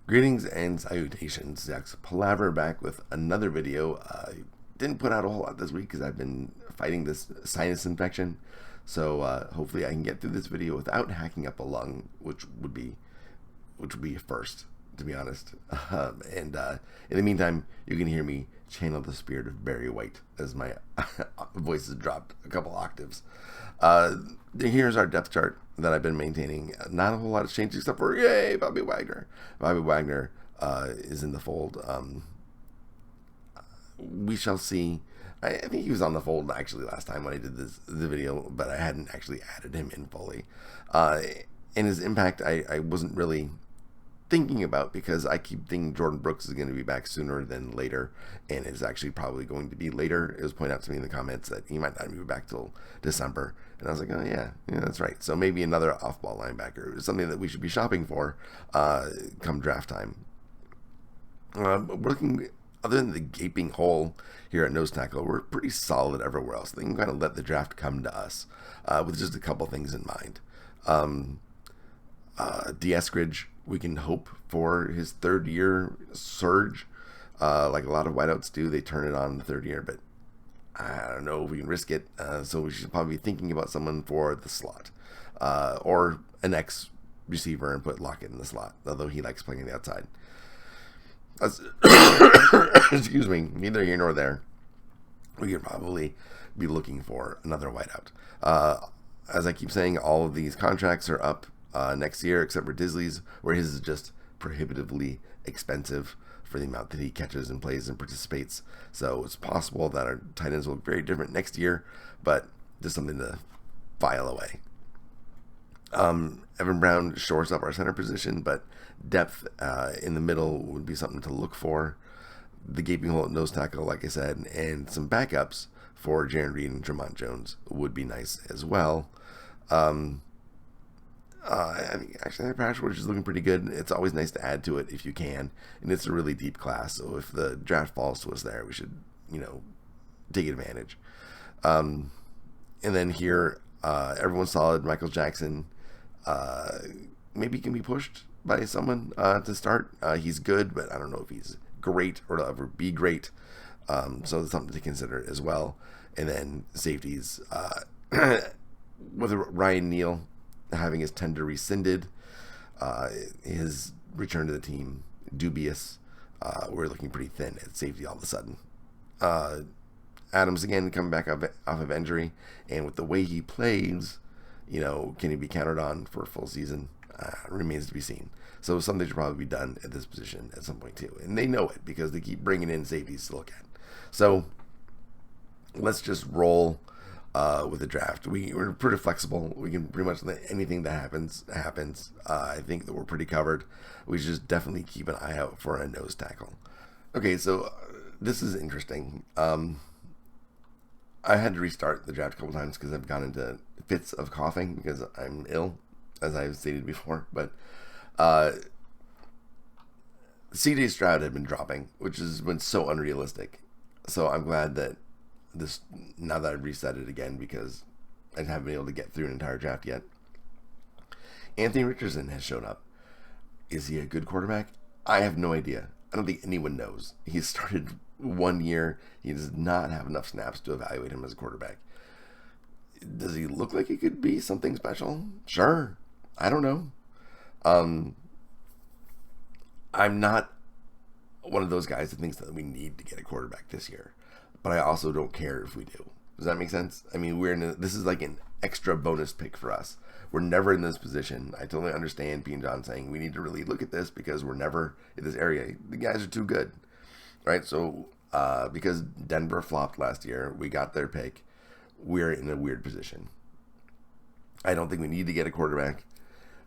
Greetings and salutations, Seahawks. Palaver back with another video. Didn't put out a whole lot this week because I've been fighting this sinus infection. So hopefully I can get through this video without hacking up a lung, which would be a first, to be honest. In the meantime, you can hear me channel the spirit of Barry White as my voice has dropped a couple octaves. Here's our depth chart that I've been maintaining. Not a whole lot has changed except for, yay, Bobby Wagner. Bobby Wagner is in the fold. We shall see. I think he was on the fold actually last time when I did the video, but I hadn't actually added him in fully. And his impact, I wasn't really thinking about because I keep thinking Jordan Brooks is going to be back sooner than later, and it's actually probably going to be later. It was pointed out to me in the comments that he might not be back till December, and I was like, oh yeah, that's right. So maybe another off-ball linebacker is something that we should be shopping for come draft time. We're looking, other than the gaping hole here at nose tackle, we're pretty solid everywhere else. They can kind of let the draft come to us with just a couple things in mind. Eskridge, we can hope for his third year surge. Like a lot of wideouts do, they turn it on in the third year, but I don't know if we can risk it. So we should probably be thinking about someone for the slot or an X receiver and put Lockett in the slot, although he likes playing on the outside. Excuse me, neither here nor there. We could probably be looking for another wideout. As I keep saying, all of these contracts are up next year, except for Disley's, where his is just prohibitively expensive for the amount that he catches and plays and participates. So it's possible that our tight ends will look very different next year, but just something to file away. Evan Brown shores up our center position, but depth in the middle would be something to look for. The gaping hole at nose tackle, like I said, and some backups for Jaron Reed and Tremont Jones would be nice as well. I think actually Patrick Rogers is looking pretty good. It's always nice to add to it if you can, and it's a really deep class. So if the draft falls to us there, we should, take advantage. And then here, everyone's solid. Michael Jackson, maybe can be pushed by someone to start. He's good, but I don't know if he's great or to ever be great. So it's something to consider as well. And then safeties, with Ryan Neal having his tender rescinded, his return to the team dubious. We're looking pretty thin at safety all of a sudden. Adams again coming back off of injury, and with the way he plays, can he be counted on for a full season? Remains to be seen. So something should probably be done at this position at some point too, and they know it because they keep bringing in safeties to look at. So let's just roll with the draft. We're pretty flexible. We can pretty much let anything that happens. I think that we're pretty covered. We should just definitely keep an eye out for a nose tackle. Okay, so this is interesting. I had to restart the draft a couple times because I've gone into fits of coughing because I'm ill, as I've stated before. But CJ Stroud had been dropping, which has been so unrealistic. So I'm glad that now that I've reset it again, because I haven't been able to get through an entire draft yet. Anthony Richardson has shown up. Is he a good quarterback? I have no idea. I don't think anyone knows. He started 1 year. He does not have enough snaps to evaluate him as a quarterback. Does he look like he could be something special? Sure. I don't know. I'm not one of those guys that thinks that we need to get a quarterback this year, but I also don't care if we do. Does that make sense? I mean, this is like an extra bonus pick for us. We're never in this position. I totally understand P and John saying we need to really look at this because we're never in this area. The guys are too good, right? So because Denver flopped last year, we got their pick. We're in a weird position. I don't think we need to get a quarterback,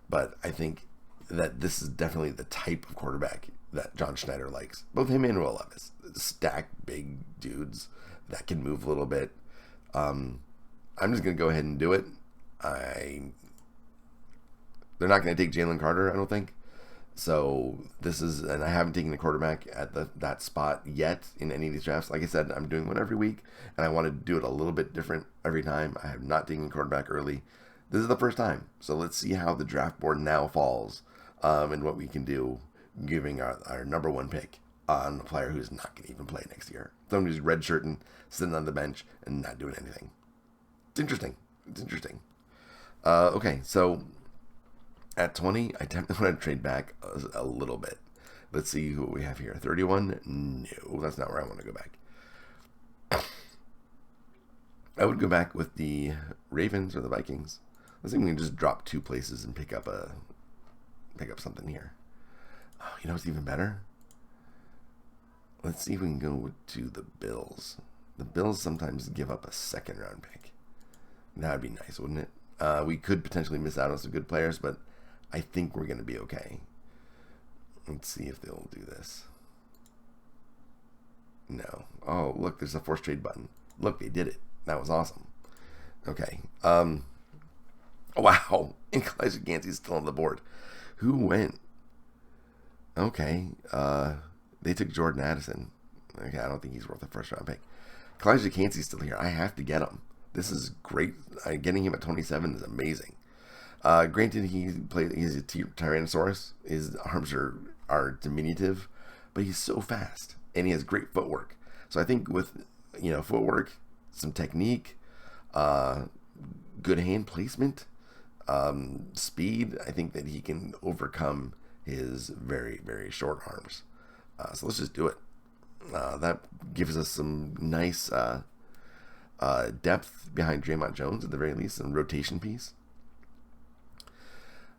but I think that this is definitely the type of quarterback that John Schneider likes. Both him and Will Levis. Stacked big dudes that can move a little bit. I'm just going to go ahead and do it. They're not going to take Jalen Carter, I don't think. So and I haven't taken a quarterback at that spot yet in any of these drafts. Like I said, I'm doing one every week, and I want to do it a little bit different every time. I have not taken a quarterback early. This is the first time. So let's see how the draft board now falls and what we can do giving our number one pick on a player who's not going to even play next year. Someone who's redshirting, sitting on the bench, and not doing anything. It's interesting. It's interesting. Okay, so at 20, I definitely want to trade back a little bit. Let's see who we have here. 31? No, that's not where I want to go back. I would go back with the Ravens or the Vikings. Let's see if we can just drop 2 places and pick up something here. Oh, you know what's even better? Let's see if we can go to the Bills. The Bills sometimes give up a 2nd round pick. That would be nice, wouldn't it? We could potentially miss out on some good players, but I think we're going to be okay. Let's see if they'll do this. No. Oh, look, there's a force trade button. Look, they did it. That was awesome. Okay. Wow. And Elijah Gansey's still on the board. Who went? Okay. They took Jordan Addison. Okay, I don't think he's worth a 1st round pick. Elijah Gansey's still here. I have to get him. This is great. Getting him at 27 is amazing. Granted, he's a Tyrannosaurus. His arms are diminutive, but he's so fast, and he has great footwork. So I think with footwork, some technique, good hand placement, speed, I think that he can overcome his very, very short arms. So let's just do it. That gives us some nice depth behind Draymond Jones at the very least, some rotation piece.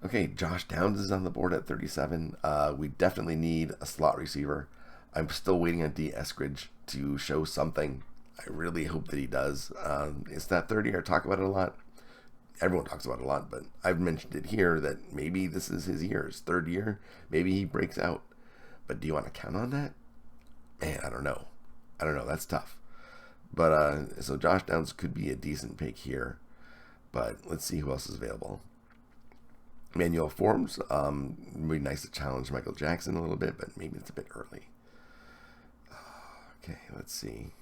Okay, Josh Downs is on the board at 37. We definitely need a slot receiver. I'm still waiting on D. Eskridge to show something. I really hope that he does. It's that 30. I talk about it a lot. Everyone talks about it a lot, but I've mentioned it here that maybe this is his year, his 3rd year. Maybe he breaks out. But do you want to count on that? Man, I don't know. That's tough. But so Josh Downs could be a decent pick here. But let's see who else is available. Manuel Forms. Would be nice to challenge Michael Jackson a little bit, but maybe it's a bit early. Okay, let's see.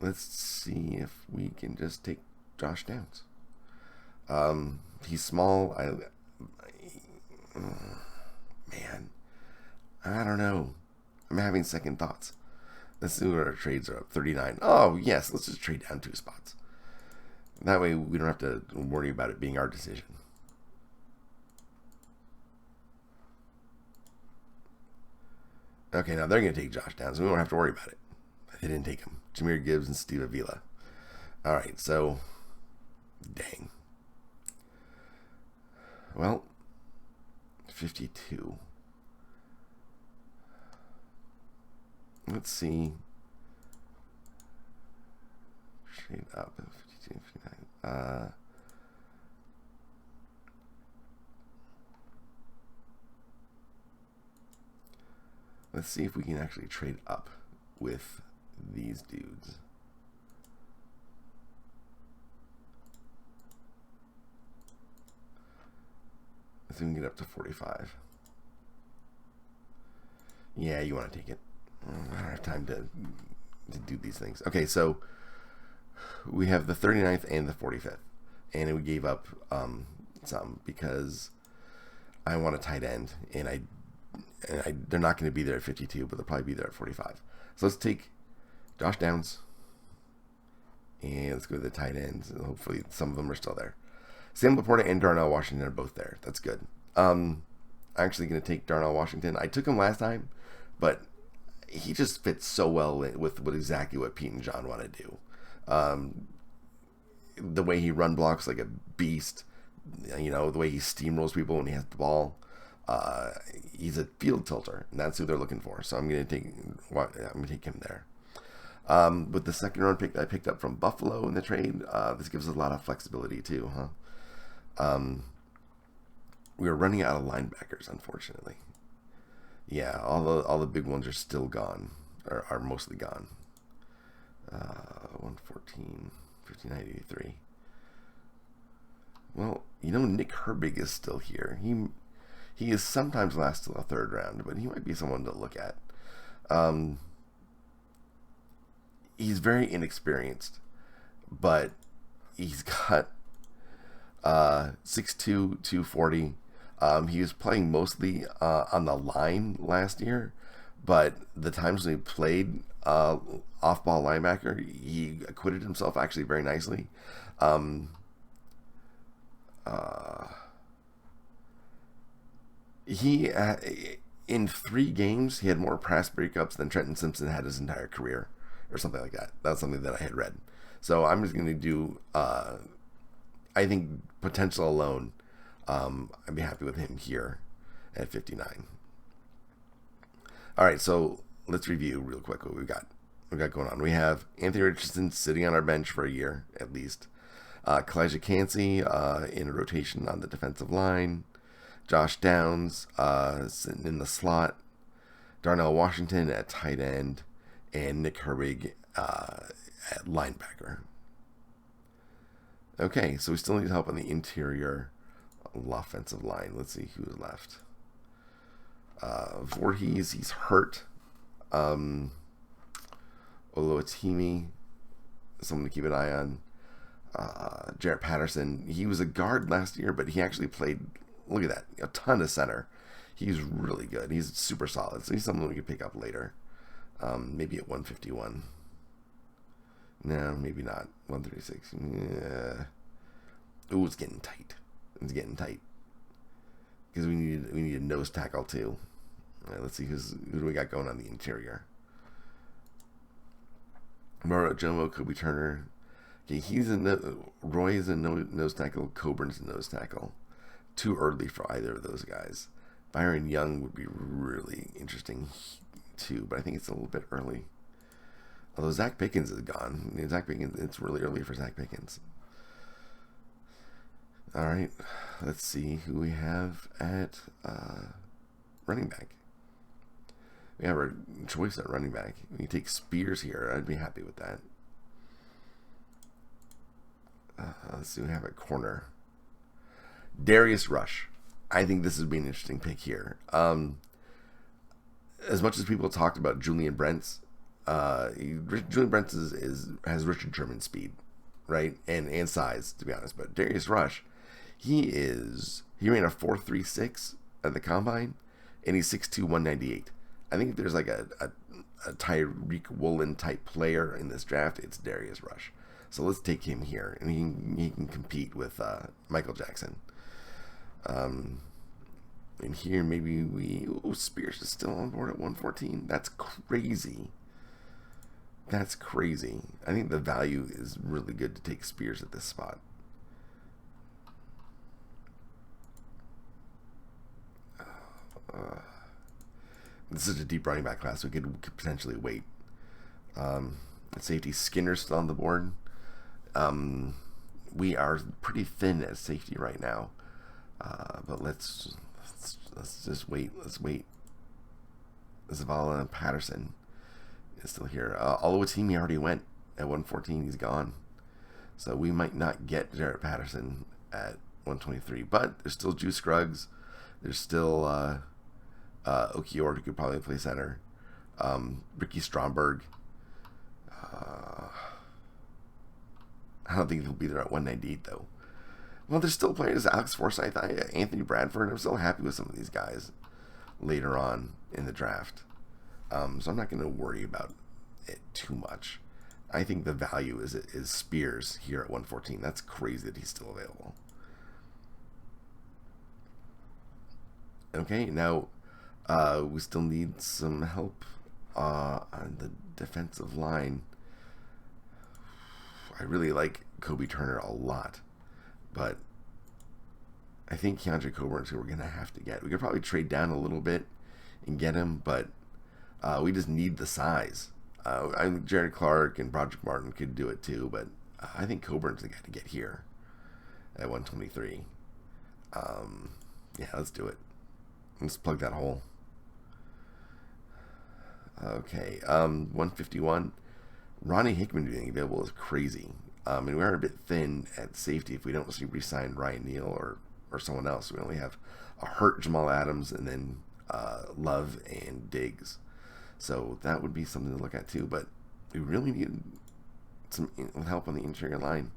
Let's see if we can just take Josh Downs. He's small. Man, I don't know. I'm having second thoughts. Let's see what our trades are up. 39. Oh, yes. Let's just trade down 2 spots. That way we don't have to worry about it being our decision. Okay, now they're going to take Josh Downs, so we don't have to worry about it. They didn't take him. Jahmyr Gibbs and Steve Avila. All right, so, dang. Well, 52. Let's see. Trade up. 52, 59. Let's see if we can actually trade up with these dudes. Let's see if we can get up to 45. Yeah, you want to take it. I don't have time to do these things. Okay, so we have the 39th and the 45th. And we gave up some because I want a tight end. And they're not going to be there at 52, but they'll probably be there at 45. So let's take Josh Downs. And let's go to the tight ends. And hopefully some of them are still there. Sam Laporta and Darnell Washington are both there. That's good. I'm actually going to take Darnell Washington. I took him last time, but he just fits so well with exactly what Pete and John want to do. The way he run blocks like a beast, the way he steamrolls people when he has the ball. He's a field tilter, and that's who they're looking for. So I'm going to take him there. With the 2nd round pick that I picked up from Buffalo in the trade, this gives us a lot of flexibility too, huh? We were running out of linebackers, unfortunately. Yeah, all the big ones are still gone, or are mostly gone. 114, 5983. Well, Nick Herbig is still here. He is sometimes last till the 3rd round, but he might be someone to look at. He's very inexperienced, but he's got 6'2", 240. He was playing mostly on the line last year, but the times when he played off-ball linebacker, he acquitted himself actually very nicely. Um, uh, he in 3 games he had more pass breakups than Trenton Simpson had his entire career, or something like that. That's something that I had read. So I'm just going to do. I think potential alone, I'd be happy with him here at 59. All right, so let's review real quick what we've got. We've got going on. We have Anthony Richardson sitting on our bench for a year at least. Kalijah Cansey in a rotation on the defensive line. Josh Downs sitting in the slot. Darnell Washington at tight end. And Nick Herbig at linebacker. Okay, so we still need help on the interior offensive line. Let's see who's left. Voorhees, he's hurt. Oluwatimi, someone to keep an eye on. Jarrett Patterson, he was a guard last year, but he actually played, look at that, a ton of center. He's really good. He's super solid. So he's someone we can pick up later. Maybe at 151. No, maybe not. 136. Yeah. Ooh, it's getting tight. It's getting tight. Because we need a nose tackle too. All right, let's see who do we got going on the interior. Moro Jomo, Kobe Turner. Okay, Roy is a nose tackle. Coburn's a nose tackle. Too early for either of those guys. Byron Young would be really interesting too, but I think it's a little bit early. Although Zach Pickens is gone. Zach Pickens, it's really early for Zach Pickens. All right, let's see who we have at running back. We have our choice at running back. We can take Spears here. I'd be happy with that. Let's see, we have a corner. Darius Rush. I think this would be an interesting pick here. As much as people talked about Julian Brents, Julian Brents has Richard Sherman speed, right, and size, to be honest. But Darius Rush, he ran a 4.36 at the combine, and he's 6'2", 198. I think if there's like a Tyreek Woolen type player in this draft, it's Darius Rush. So let's take him here, and he can compete with Michael Jackson. And here maybe Spears is still on board at 114. That's crazy. That's crazy. I think the value is really good to take Spears at this spot. This is a deep running back class. We could potentially wait. At safety, Skinner's still on the board. We are pretty thin at safety right now. But let's just wait. Let's wait. Zavala Patterson is still here. Oluwatimi already went at 114. He's gone. So we might not get Jarrett Patterson at 123. But there's still Juice Scruggs. There's still Okior, who could probably play center. Ricky Stromberg. I don't think he'll be there at 198, though. Well, there's still players. Alex Forsythe, Anthony Bradford. I'm still happy with some of these guys later on in the draft. So I'm not going to worry about it too much. I think the value is Spears here at 114. That's crazy that he's still available. Okay, now we still need some help on the defensive line. I really like Kobe Turner a lot, but I think Keandre Coburn's who we're going to have to get. We could probably trade down a little bit and get him, but we just need the size. I think Jared Clark and Broderick Martin could do it too, but I think Coburn's the guy to get here at 123. Yeah, let's do it. Let's plug that hole. Okay, 151. Ronnie Hickman being available is crazy. And we are a bit thin at safety if we don't re-sign Ryan Neal or someone else. We only have a hurt Jamal Adams and then Love and Diggs. So that would be something to look at too. But we really need some help on the interior line.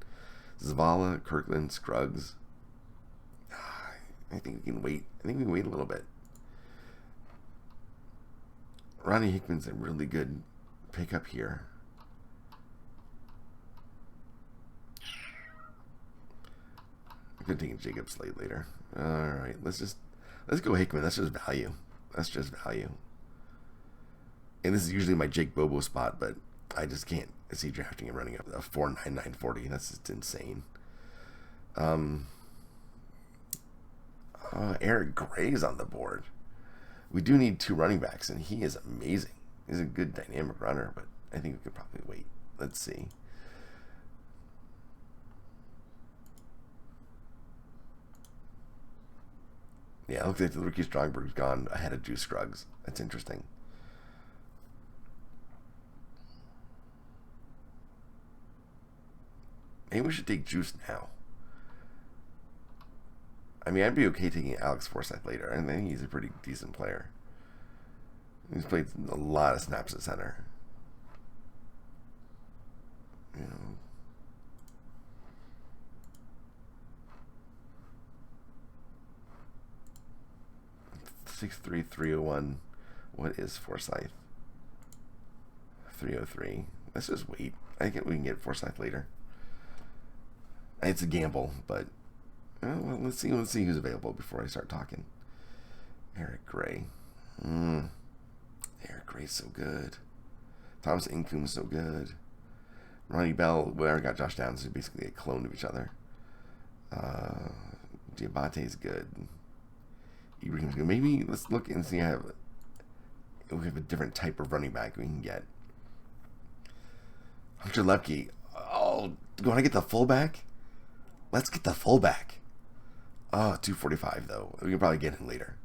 Zavala, Kirkland, Scruggs. I think we can wait. I think we can wait a little bit. Ronnie Hickman's a really good pickup here. I could take a Jacob Slade later. All right, let's go Hickman. That's just value. That's just value. And this is usually my Jake Bobo spot, but I just can't see drafting him running up a 4.9940. That's just insane. Eric Gray's on the board. We do need 2 running backs, and he is amazing. He's a good dynamic runner, but I think we could probably wait. Let's see. Yeah, it looks like the Ricky Strongberg's gone ahead of Juice Scruggs. That's interesting. Maybe we should take Juice now. I mean, I'd be okay taking Alex Forsyth later. I think he's a pretty decent player. He's played a lot of snaps at center. You know. $63301. What is Forsyth? 303. Let's just wait. I think we can get Forsyth later. It's a gamble, but well, let's see who's available before I start talking. Eric Gray. Eric Gray's so good. Thomas Incoom's so good. Ronnie Bell. We already got Josh Downs, who's basically a clone of each other. Diabate's good. Ibrahim's good. Maybe let's look and see if we have a different type of running back we can get. Hunter Lepke. Oh, do you want to get the fullback? Let's get the fullback. Oh, 245 though. We can probably get him later.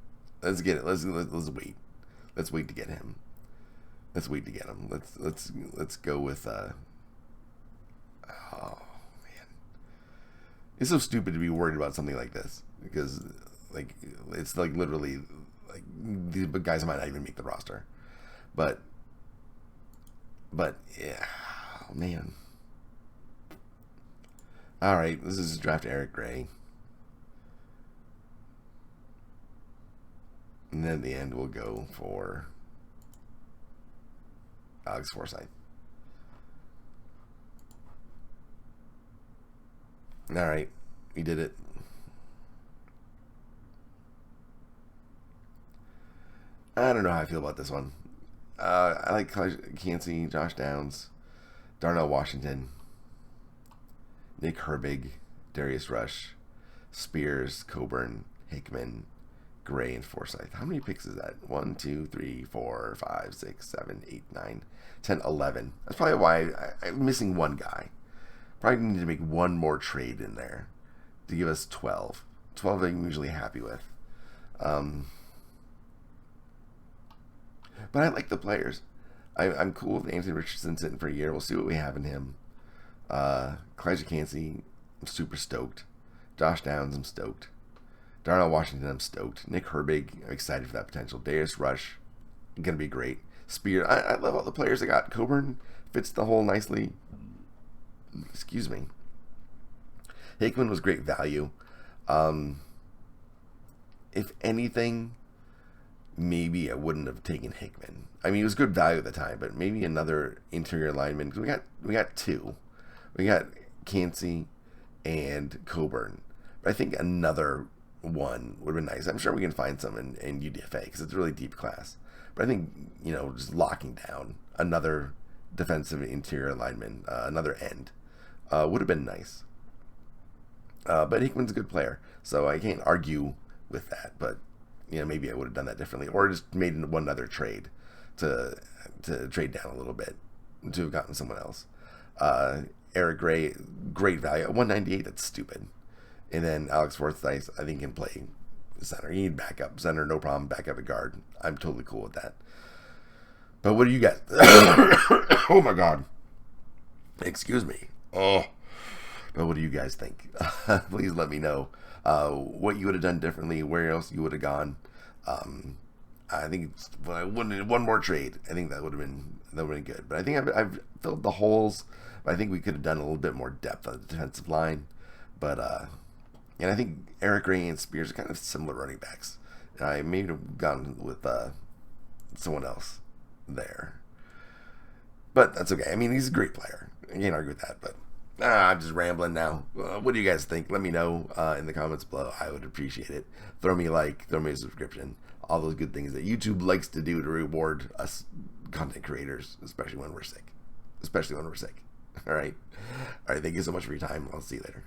Let's get it. Let's wait. Let's wait to get him. Let's wait to get him. Let's go with oh man. It's so stupid to be worried about something like this because like it's like literally like the guys might not even make the roster. But yeah, oh, man. All right, this is draft Eric Gray. And then at the end, we'll go for Alex Forsyth. All right, we did it. I don't know how I feel about this one. I like Cansey, Josh Downs, Darnell Washington, Nick Herbig, Darius Rush, Spears, Coburn, Hickman, Gray, and Forsyth. How many picks is that? 1, 2, 3, 4, 5, 6, 7, 8, 9, 10, 11. That's probably why I'm missing one guy. Probably need to make one more trade in there to give us 12. 12 I'm usually happy with. But I like the players. I'm cool with Anthony Richardson sitting for a year. We'll see what we have in him. Kalijah Cansey, I'm super stoked. Josh Downs, I'm stoked. Darnell Washington, I'm stoked. Nick Herbig, I'm excited for that potential. Darius Rush, gonna be great. Spear, I love all the players I got. Coburn fits the hole nicely. Excuse me. Hickman was great value. If anything, maybe I wouldn't have taken Hickman. I mean, he was good value at the time, but maybe another interior lineman. Because we got 2. We got Cansey and Coburn. But I think another one would have been nice. I'm sure we can find some in UDFA because it's a really deep class. But I think, just locking down another defensive interior lineman, another end, would have been nice. But Hickman's a good player, so I can't argue with that. But maybe I would have done that differently, or just made one other trade to trade down a little bit to have gotten someone else. Eric Gray, great value at 198. That's stupid. And then Alex Forsyth, I think, can play center. You need backup center, no problem. Backup at guard. I'm totally cool with that. But what do you guys? Oh my God! Excuse me. Oh. But what do you guys think? Please let me know what you would have done differently, where else you would have gone. I think one more trade. I think that would have been good. But I think I've filled the holes. I think we could have done a little bit more depth on the defensive line. But And I think Eric Ray and Spears are kind of similar running backs. I may have gone with someone else there. But that's okay. I mean, he's a great player. I can't argue with that. But I'm just rambling now. What do you guys think? Let me know in the comments below. I would appreciate it. Throw me a like. Throw me a subscription. All those good things that YouTube likes to do to reward us content creators, especially when we're sick. Especially when we're sick. All right. All right. Thank you so much for your time. I'll see you later.